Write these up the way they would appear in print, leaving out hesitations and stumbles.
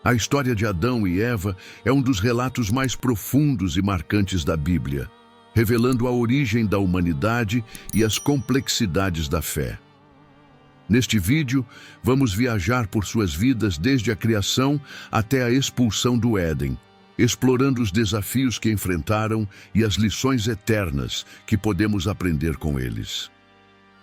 A história de Adão e Eva é um dos relatos mais profundos e marcantes da Bíblia, revelando a origem da humanidade e as complexidades da fé. Neste vídeo, vamos viajar por suas vidas desde a criação até a expulsão do Éden, explorando os desafios que enfrentaram e as lições eternas que podemos aprender com eles.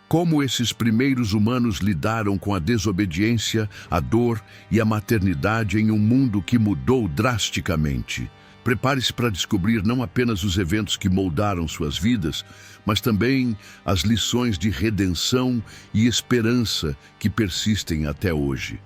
Como esses primeiros humanos lidaram com a desobediência, a dor e a maternidade em um mundo que mudou drasticamente. Prepare-se para descobrir não apenas os eventos que moldaram suas vidas, mas também as lições de redenção e esperança que persistem até hoje.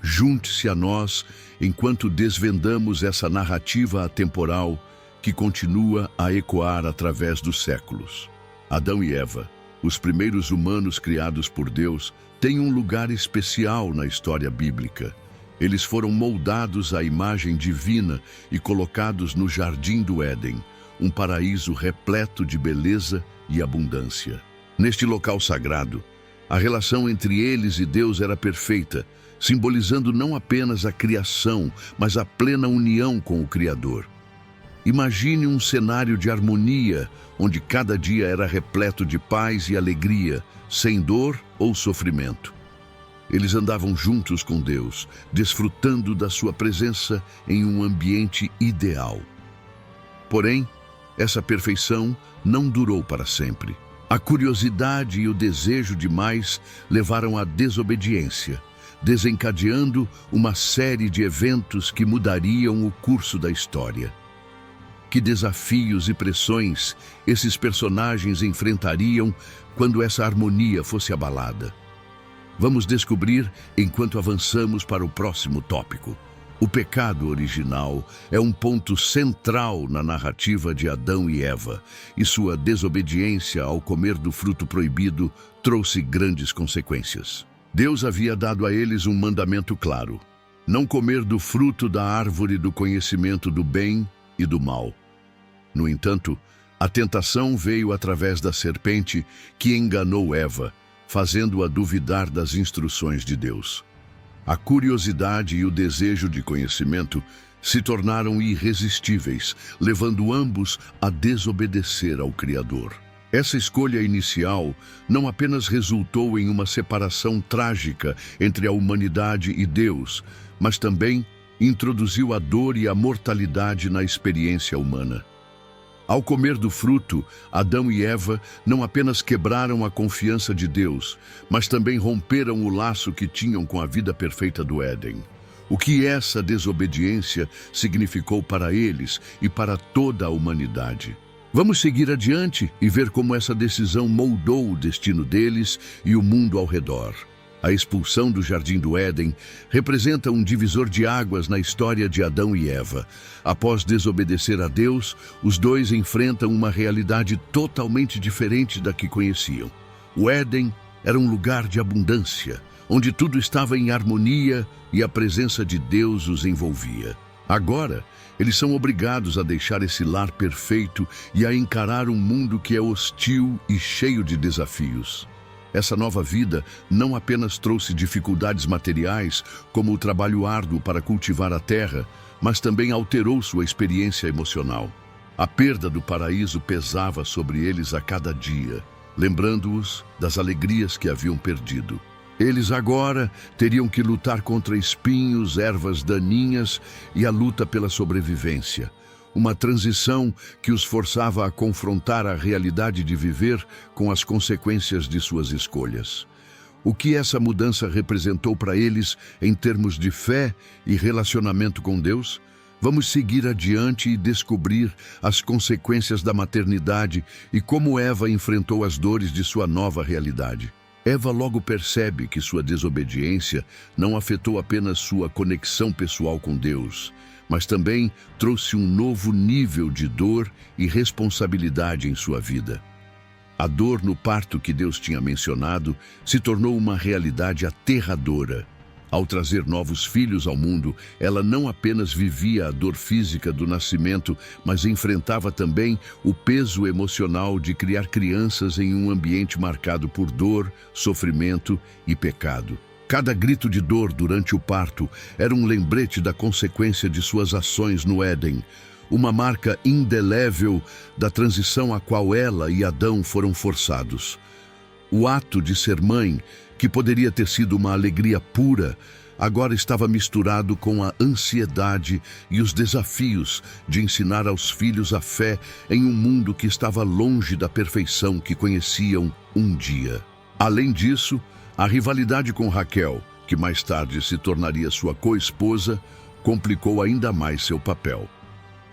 Junte-se a nós enquanto desvendamos essa narrativa atemporal que continua a ecoar através dos séculos. Adão e Eva, os primeiros humanos criados por Deus, têm um lugar especial na história bíblica. Eles foram moldados à imagem divina e colocados no Jardim do Éden, um paraíso repleto de beleza e abundância. Neste local sagrado, a relação entre eles e Deus era perfeita, simbolizando não apenas a criação, mas a plena união com o Criador. Imagine um cenário de harmonia, onde cada dia era repleto de paz e alegria, sem dor ou sofrimento. Eles andavam juntos com Deus, desfrutando da sua presença em um ambiente ideal. Porém, essa perfeição não durou para sempre. A curiosidade e o desejo de mais levaram à desobediência, desencadeando uma série de eventos que mudariam o curso da história. Que desafios e pressões esses personagens enfrentariam quando essa harmonia fosse abalada? Vamos descobrir enquanto avançamos para o próximo tópico. O pecado original é um ponto central na narrativa de Adão e Eva, e sua desobediência ao comer do fruto proibido trouxe grandes consequências. Deus havia dado a eles um mandamento claro: não comer do fruto da árvore do conhecimento do bem e do mal. No entanto, a tentação veio através da serpente que enganou Eva, fazendo-a duvidar das instruções de Deus. A curiosidade e o desejo de conhecimento se tornaram irresistíveis, levando ambos a desobedecer ao Criador. Essa escolha inicial não apenas resultou em uma separação trágica entre a humanidade e Deus, mas também introduziu a dor e a mortalidade na experiência humana. Ao comer do fruto, Adão e Eva não apenas quebraram a confiança de Deus, mas também romperam o laço que tinham com a vida perfeita do Éden. O que essa desobediência significou para eles e para toda a humanidade? Vamos seguir adiante e ver como essa decisão moldou o destino deles e o mundo ao redor. A expulsão do Jardim do Éden representa um divisor de águas na história de Adão e Eva. Após desobedecer a Deus, os dois enfrentam uma realidade totalmente diferente da que conheciam. O Éden era um lugar de abundância, onde tudo estava em harmonia e a presença de Deus os envolvia. Agora, eles são obrigados a deixar esse lar perfeito e a encarar um mundo que é hostil e cheio de desafios. Essa nova vida não apenas trouxe dificuldades materiais, como o trabalho árduo para cultivar a terra, mas também alterou sua experiência emocional. A perda do paraíso pesava sobre eles a cada dia, lembrando-os das alegrias que haviam perdido. Eles agora teriam que lutar contra espinhos, ervas daninhas e a luta pela sobrevivência. Uma transição que os forçava a confrontar a realidade de viver com as consequências de suas escolhas. O que essa mudança representou para eles em termos de fé e relacionamento com Deus? Vamos seguir adiante e descobrir as consequências da maternidade e como Eva enfrentou as dores de sua nova realidade. Eva logo percebe que sua desobediência não afetou apenas sua conexão pessoal com Deus, mas também trouxe um novo nível de dor e responsabilidade em sua vida. A dor no parto que Deus tinha mencionado se tornou uma realidade aterradora. Ao trazer novos filhos ao mundo, ela não apenas vivia a dor física do nascimento, mas enfrentava também o peso emocional de criar crianças em um ambiente marcado por dor, sofrimento e pecado. Cada grito de dor durante o parto era um lembrete da consequência de suas ações no Éden, uma marca indelével da transição a qual ela e Adão foram forçados. O ato de ser mãe, que poderia ter sido uma alegria pura, agora estava misturado com a ansiedade e os desafios de ensinar aos filhos a fé em um mundo que estava longe da perfeição que conheciam um dia. Além disso, a rivalidade com Raquel, que mais tarde se tornaria sua co-esposa, complicou ainda mais seu papel.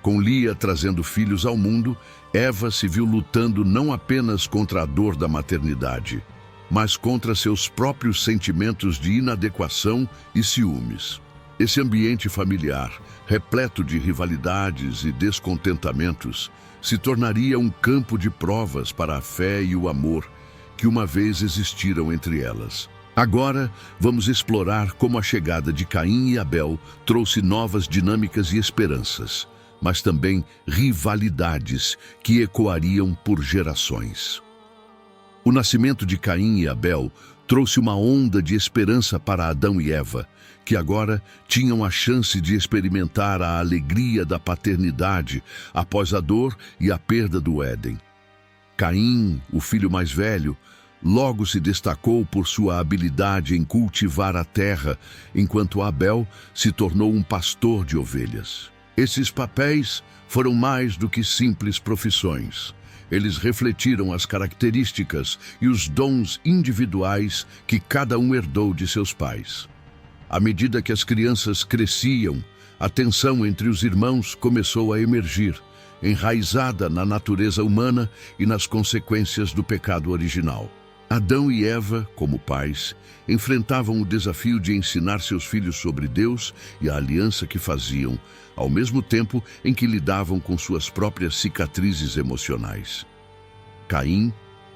Com Lia trazendo filhos ao mundo, Eva se viu lutando não apenas contra a dor da maternidade, mas contra seus próprios sentimentos de inadequação e ciúmes. Esse ambiente familiar, repleto de rivalidades e descontentamentos, se tornaria um campo de provas para a fé e o amor que uma vez existiram entre elas. Agora, vamos explorar como a chegada de Caim e Abel trouxe novas dinâmicas e esperanças, mas também rivalidades que ecoariam por gerações. O nascimento de Caim e Abel trouxe uma onda de esperança para Adão e Eva, que agora tinham a chance de experimentar a alegria da paternidade após a dor e a perda do Éden. Caim, o filho mais velho, logo se destacou por sua habilidade em cultivar a terra, enquanto Abel se tornou um pastor de ovelhas. Esses papéis foram mais do que simples profissões. Eles refletiram as características e os dons individuais que cada um herdou de seus pais. À medida que as crianças cresciam, a tensão entre os irmãos começou a emergir, enraizada na natureza humana e nas consequências do pecado original. Adão e Eva, como pais, enfrentavam o desafio de ensinar seus filhos sobre Deus e a aliança que faziam, ao mesmo tempo em que lidavam com suas próprias cicatrizes emocionais. Caim,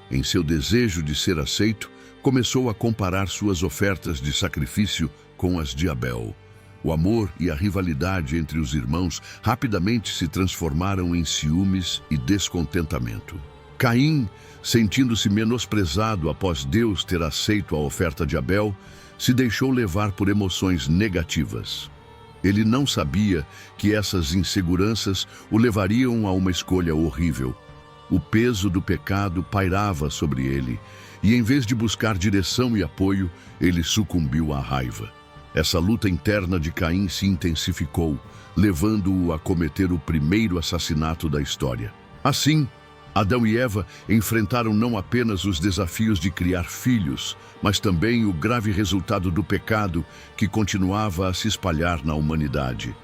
em seu desejo de ser aceito, começou a comparar suas ofertas de sacrifício com as de Abel. O amor e a rivalidade entre os irmãos rapidamente se transformaram em ciúmes e descontentamento. Caim, sentindo-se menosprezado após Deus ter aceito a oferta de Abel, se deixou levar por emoções negativas. Ele não sabia que essas inseguranças o levariam a uma escolha horrível. O peso do pecado pairava sobre ele, e em vez de buscar direção e apoio, ele sucumbiu à raiva. Essa luta interna de Caim se intensificou, levando-o a cometer o primeiro assassinato da história. Assim, Adão e Eva enfrentaram não apenas os desafios de criar filhos, mas também o grave resultado do pecado que continuava a se espalhar na humanidade.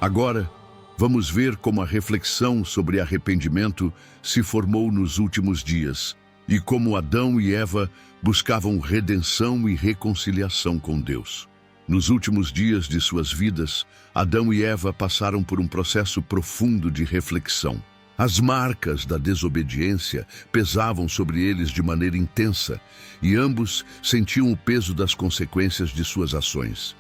Agora, vamos ver como a reflexão sobre arrependimento se formou nos últimos dias e como Adão e Eva buscavam redenção e reconciliação com Deus. Nos últimos dias de suas vidas, Adão e Eva passaram por um processo profundo de reflexão. As marcas da desobediência pesavam sobre eles de maneira intensa, e ambos sentiam o peso das consequências de suas ações.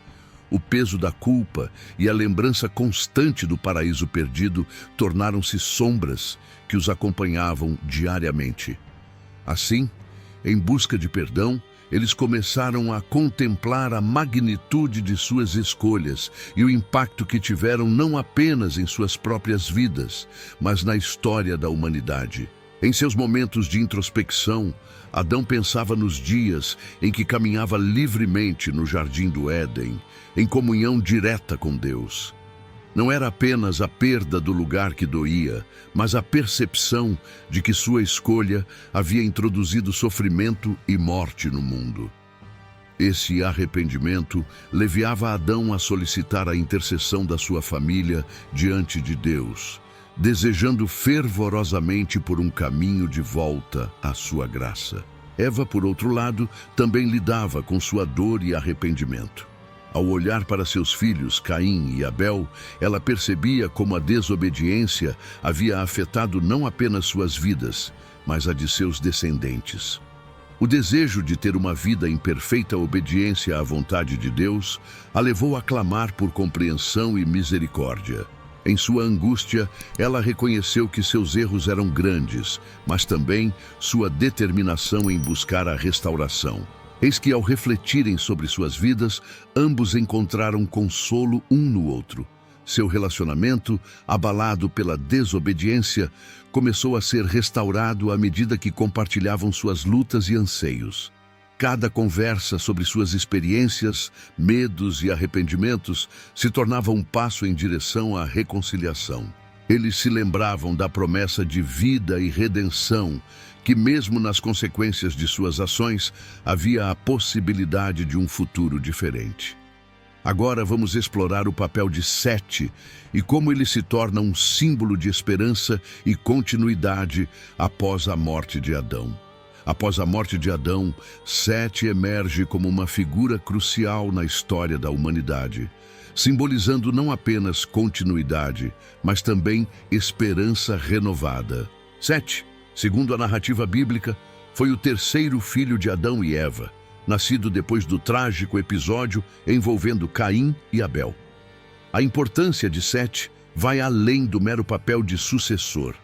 O peso da culpa e a lembrança constante do paraíso perdido tornaram-se sombras que os acompanhavam diariamente. Assim, em busca de perdão, eles começaram a contemplar a magnitude de suas escolhas e o impacto que tiveram não apenas em suas próprias vidas, mas na história da humanidade. Em seus momentos de introspecção, Adão pensava nos dias em que caminhava livremente no jardim do Éden, em comunhão direta com Deus. Não era apenas a perda do lugar que doía, mas a percepção de que sua escolha havia introduzido sofrimento e morte no mundo. Esse arrependimento levava Adão a solicitar a intercessão da sua família diante de Deus, desejando fervorosamente por um caminho de volta à sua graça. Eva, por outro lado, também lidava com sua dor e arrependimento. Ao olhar para seus filhos, Caim e Abel, ela percebia como a desobediência havia afetado não apenas suas vidas, mas a de seus descendentes. O desejo de ter uma vida em perfeita obediência à vontade de Deus a levou a clamar por compreensão e misericórdia. Em sua angústia, ela reconheceu que seus erros eram grandes, mas também sua determinação em buscar a restauração. Eis que, ao refletirem sobre suas vidas, ambos encontraram consolo um no outro. Seu relacionamento, abalado pela desobediência, começou a ser restaurado à medida que compartilhavam suas lutas e anseios. Cada conversa sobre suas experiências, medos e arrependimentos se tornava um passo em direção à reconciliação. Eles se lembravam da promessa de vida e redenção, que mesmo nas consequências de suas ações, havia a possibilidade de um futuro diferente. Agora vamos explorar o papel de Sete e como ele se torna um símbolo de esperança e continuidade após a morte de Adão. Após a morte de Adão, Sete emerge como uma figura crucial na história da humanidade, simbolizando não apenas continuidade, mas também esperança renovada. Sete, segundo a narrativa bíblica, foi o terceiro filho de Adão e Eva, nascido depois do trágico episódio envolvendo Caim e Abel. A importância de Sete vai além do mero papel de sucessor.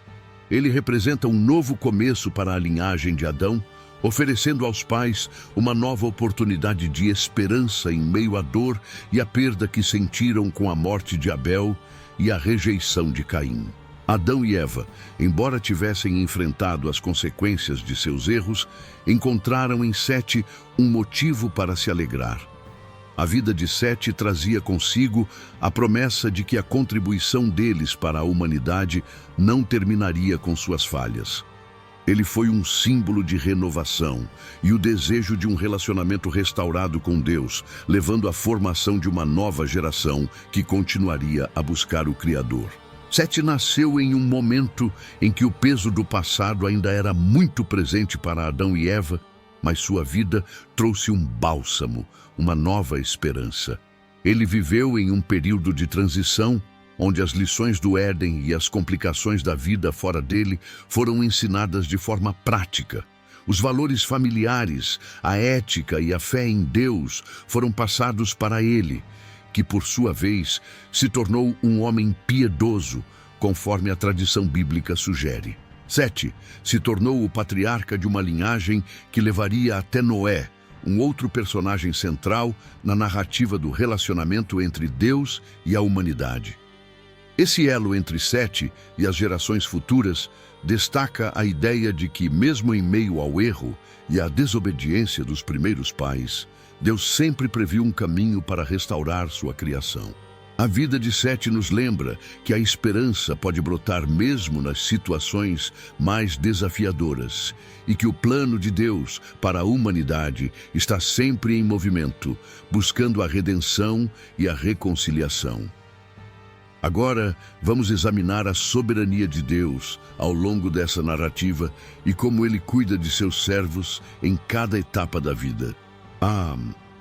Ele representa um novo começo para a linhagem de Adão, oferecendo aos pais uma nova oportunidade de esperança em meio à dor e à perda que sentiram com a morte de Abel e a rejeição de Caim. Adão e Eva, embora tivessem enfrentado as consequências de seus erros, encontraram em Sete um motivo para se alegrar. A vida de Sete trazia consigo a promessa de que a contribuição deles para a humanidade não terminaria com suas falhas. Ele foi um símbolo de renovação e o desejo de um relacionamento restaurado com Deus, levando à formação de uma nova geração que continuaria a buscar o Criador. Sete nasceu em um momento em que o peso do passado ainda era muito presente para Adão e Eva, mas sua vida trouxe um bálsamo, uma nova esperança. Ele viveu em um período de transição, onde as lições do Éden e as complicações da vida fora dele foram ensinadas de forma prática. Os valores familiares, a ética e a fé em Deus foram passados para ele, que por sua vez se tornou um homem piedoso, conforme a tradição bíblica sugere. Sete se tornou o patriarca de uma linhagem que levaria até Noé, um outro personagem central na narrativa do relacionamento entre Deus e a humanidade. Esse elo entre Sete e as gerações futuras destaca a ideia de que, mesmo em meio ao erro e à desobediência dos primeiros pais, Deus sempre previu um caminho para restaurar sua criação. A vida de Sete nos lembra que a esperança pode brotar mesmo nas situações mais desafiadoras e que o plano de Deus para a humanidade está sempre em movimento, buscando a redenção e a reconciliação. Agora, vamos examinar a soberania de Deus ao longo dessa narrativa e como Ele cuida de seus servos em cada etapa da vida.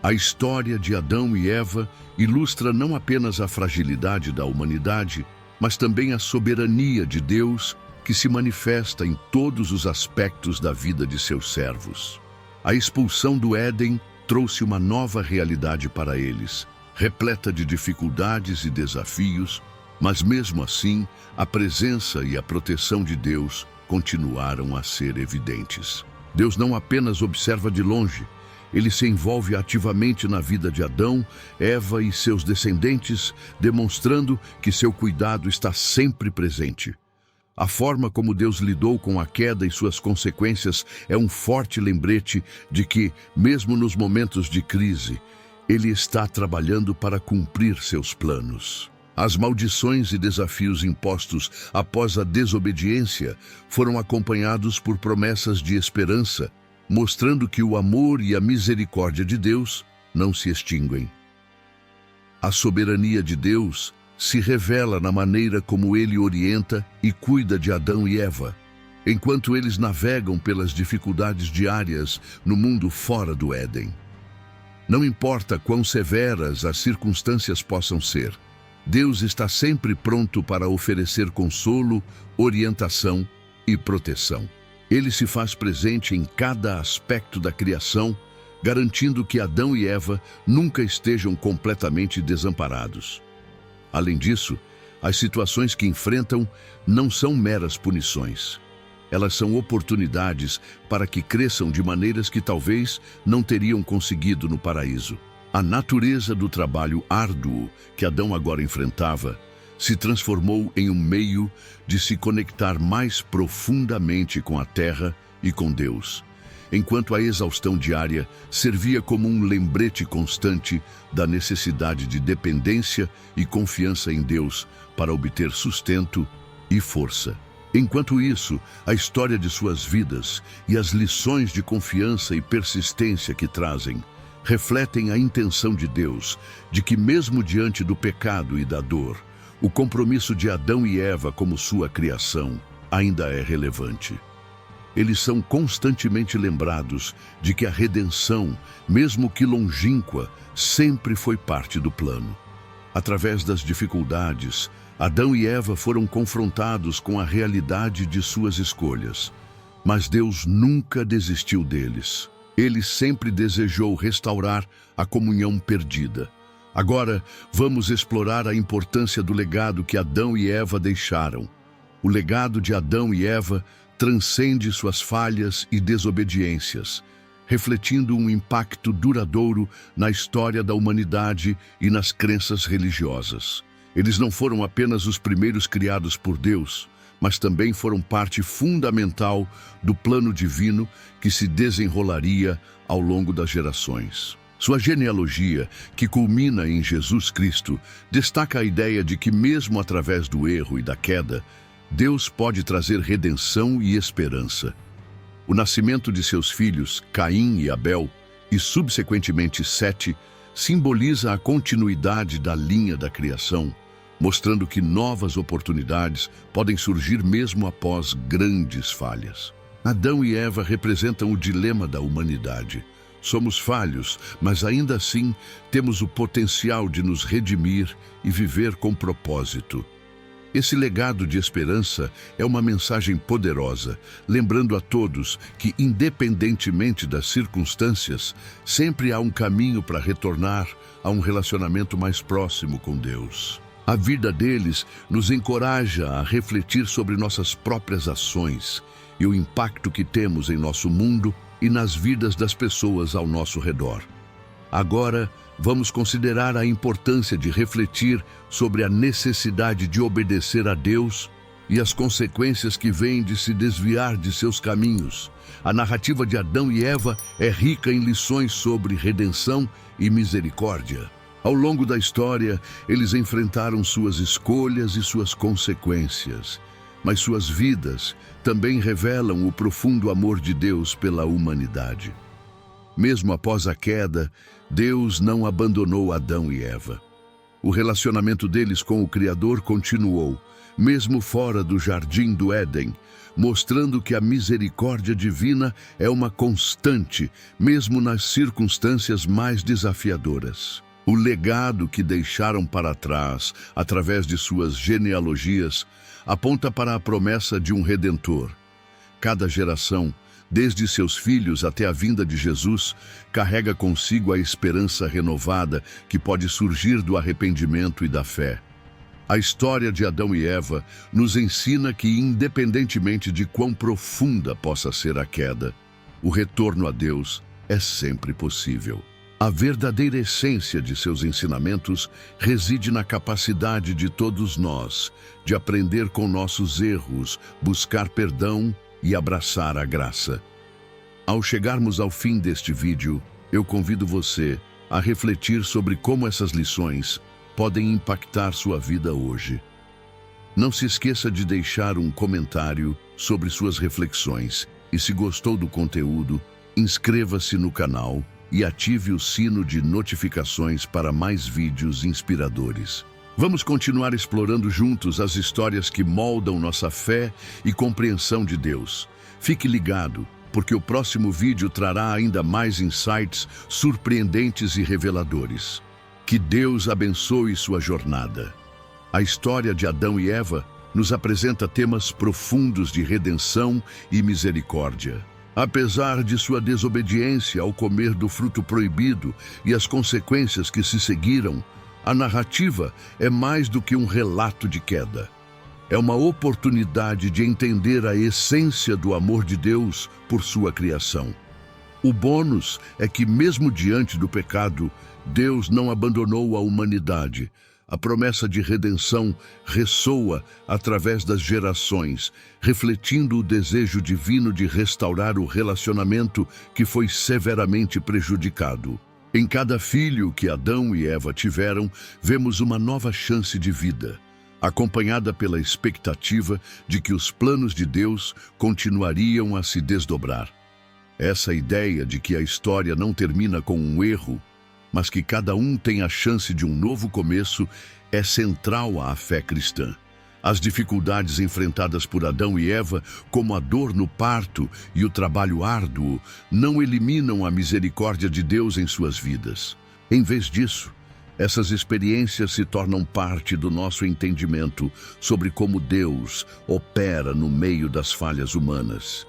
A história de Adão e Eva ilustra não apenas a fragilidade da humanidade, mas também a soberania de Deus que se manifesta em todos os aspectos da vida de seus servos. A expulsão do Éden trouxe uma nova realidade para eles, repleta de dificuldades e desafios, mas mesmo assim, a presença e a proteção de Deus continuaram a ser evidentes. Deus não apenas observa de longe, Ele se envolve ativamente na vida de Adão, Eva e seus descendentes, demonstrando que seu cuidado está sempre presente. A forma como Deus lidou com a queda e suas consequências é um forte lembrete de que, mesmo nos momentos de crise, Ele está trabalhando para cumprir seus planos. As maldições e desafios impostos após a desobediência foram acompanhados por promessas de esperança, mostrando que o amor e a misericórdia de Deus não se extinguem. A soberania de Deus se revela na maneira como Ele orienta e cuida de Adão e Eva, enquanto eles navegam pelas dificuldades diárias no mundo fora do Éden. Não importa quão severas as circunstâncias possam ser, Deus está sempre pronto para oferecer consolo, orientação e proteção. Ele se faz presente em cada aspecto da criação, garantindo que Adão e Eva nunca estejam completamente desamparados. Além disso, as situações que enfrentam não são meras punições. Elas são oportunidades para que cresçam de maneiras que talvez não teriam conseguido no paraíso. A natureza do trabalho árduo que Adão agora enfrentava se transformou em um meio de se conectar mais profundamente com a terra e com Deus, enquanto a exaustão diária servia como um lembrete constante da necessidade de dependência e confiança em Deus para obter sustento e força. Enquanto isso, a história de suas vidas e as lições de confiança e persistência que trazem refletem a intenção de Deus de que, mesmo diante do pecado e da dor, o compromisso de Adão e Eva como sua criação ainda é relevante. Eles são constantemente lembrados de que a redenção, mesmo que longínqua, sempre foi parte do plano. Através das dificuldades, Adão e Eva foram confrontados com a realidade de suas escolhas. Mas Deus nunca desistiu deles. Ele sempre desejou restaurar a comunhão perdida. Agora, vamos explorar a importância do legado que Adão e Eva deixaram. O legado de Adão e Eva transcende suas falhas e desobediências, refletindo um impacto duradouro na história da humanidade e nas crenças religiosas. Eles não foram apenas os primeiros criados por Deus, mas também foram parte fundamental do plano divino que se desenrolaria ao longo das gerações. Sua genealogia, que culmina em Jesus Cristo, destaca a ideia de que, mesmo através do erro e da queda, Deus pode trazer redenção e esperança. O nascimento de seus filhos, Caim e Abel, e subsequentemente Sete, simboliza a continuidade da linha da criação, mostrando que novas oportunidades podem surgir mesmo após grandes falhas. Adão e Eva representam o dilema da humanidade. Somos falhos, mas ainda assim temos o potencial de nos redimir e viver com propósito. Esse legado de esperança é uma mensagem poderosa, lembrando a todos que, independentemente das circunstâncias, sempre há um caminho para retornar a um relacionamento mais próximo com Deus. A vida deles nos encoraja a refletir sobre nossas próprias ações e o impacto que temos em nosso mundo e nas vidas das pessoas ao nosso redor. Agora, vamos considerar a importância de refletir sobre a necessidade de obedecer a Deus e as consequências que vêm de se desviar de seus caminhos. A narrativa de Adão e Eva é rica em lições sobre redenção e misericórdia. Ao longo da história, eles enfrentaram suas escolhas e suas consequências, mas suas vidas também revelam o profundo amor de Deus pela humanidade. Mesmo após a queda, Deus não abandonou Adão e Eva. O relacionamento deles com o Criador continuou, mesmo fora do jardim do Éden, mostrando que a misericórdia divina é uma constante, mesmo nas circunstâncias mais desafiadoras. O legado que deixaram para trás, através de suas genealogias, aponta para a promessa de um Redentor. Cada geração, desde seus filhos até a vinda de Jesus, carrega consigo a esperança renovada que pode surgir do arrependimento e da fé. A história de Adão e Eva nos ensina que, independentemente de quão profunda possa ser a queda, o retorno a Deus é sempre possível. A verdadeira essência de seus ensinamentos reside na capacidade de todos nós de aprender com nossos erros, buscar perdão e abraçar a graça. Ao chegarmos ao fim deste vídeo, eu convido você a refletir sobre como essas lições podem impactar sua vida hoje. Não se esqueça de deixar um comentário sobre suas reflexões e, se gostou do conteúdo, inscreva-se no canal e ative o sino de notificações para mais vídeos inspiradores. Vamos continuar explorando juntos as histórias que moldam nossa fé e compreensão de Deus. Fique ligado, porque o próximo vídeo trará ainda mais insights surpreendentes e reveladores. Que Deus abençoe sua jornada. A história de Adão e Eva nos apresenta temas profundos de redenção e misericórdia. Apesar de sua desobediência ao comer do fruto proibido e as consequências que se seguiram, a narrativa é mais do que um relato de queda. É uma oportunidade de entender a essência do amor de Deus por sua criação. O bônus é que, mesmo diante do pecado, Deus não abandonou a humanidade. A promessa de redenção ressoa através das gerações, refletindo o desejo divino de restaurar o relacionamento que foi severamente prejudicado. Em cada filho que Adão e Eva tiveram, vemos uma nova chance de vida, acompanhada pela expectativa de que os planos de Deus continuariam a se desdobrar. Essa ideia de que a história não termina com um erro, mas que cada um tem a chance de um novo começo, é central à fé cristã. As dificuldades enfrentadas por Adão e Eva, como a dor no parto e o trabalho árduo, não eliminam a misericórdia de Deus em suas vidas. Em vez disso, essas experiências se tornam parte do nosso entendimento sobre como Deus opera no meio das falhas humanas.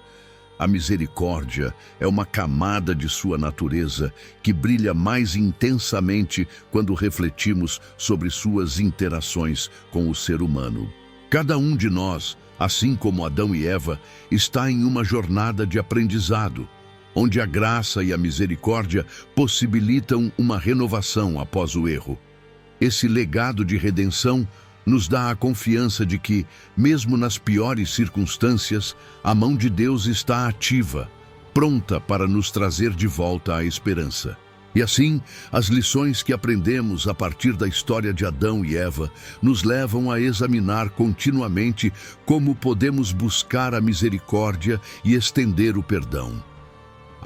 A misericórdia é uma camada de sua natureza que brilha mais intensamente quando refletimos sobre suas interações com o ser humano. Cada um de nós, assim como Adão e Eva, está em uma jornada de aprendizado, onde a graça e a misericórdia possibilitam uma renovação após o erro. Esse legado de redenção nos dá a confiança de que, mesmo nas piores circunstâncias, a mão de Deus está ativa, pronta para nos trazer de volta a esperança. E assim, as lições que aprendemos a partir da história de Adão e Eva nos levam a examinar continuamente como podemos buscar a misericórdia e estender o perdão.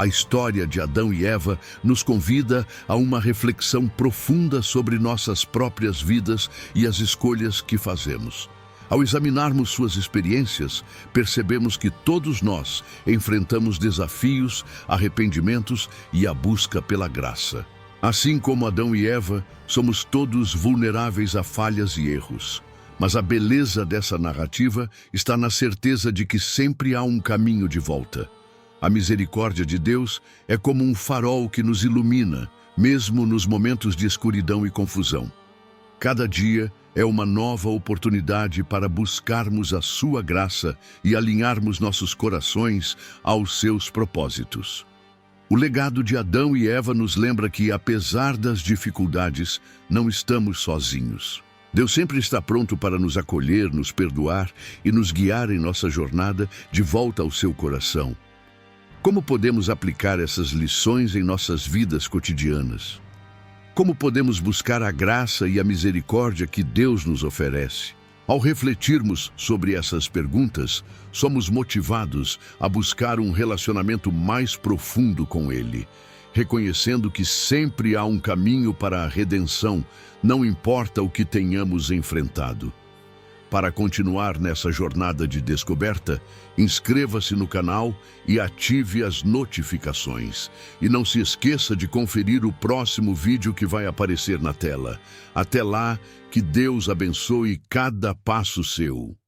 A história de Adão e Eva nos convida a uma reflexão profunda sobre nossas próprias vidas e as escolhas que fazemos. Ao examinarmos suas experiências, percebemos que todos nós enfrentamos desafios, arrependimentos e a busca pela graça. Assim como Adão e Eva, somos todos vulneráveis a falhas e erros. Mas a beleza dessa narrativa está na certeza de que sempre há um caminho de volta. A misericórdia de Deus é como um farol que nos ilumina, mesmo nos momentos de escuridão e confusão. Cada dia é uma nova oportunidade para buscarmos a sua graça e alinharmos nossos corações aos seus propósitos. O legado de Adão e Eva nos lembra que, apesar das dificuldades, não estamos sozinhos. Deus sempre está pronto para nos acolher, nos perdoar e nos guiar em nossa jornada de volta ao seu coração. Como podemos aplicar essas lições em nossas vidas cotidianas? Como podemos buscar a graça e a misericórdia que Deus nos oferece? Ao refletirmos sobre essas perguntas, somos motivados a buscar um relacionamento mais profundo com Ele, reconhecendo que sempre há um caminho para a redenção, não importa o que tenhamos enfrentado. Para continuar nessa jornada de descoberta, inscreva-se no canal e ative as notificações. E não se esqueça de conferir o próximo vídeo que vai aparecer na tela. Até lá, que Deus abençoe cada passo seu.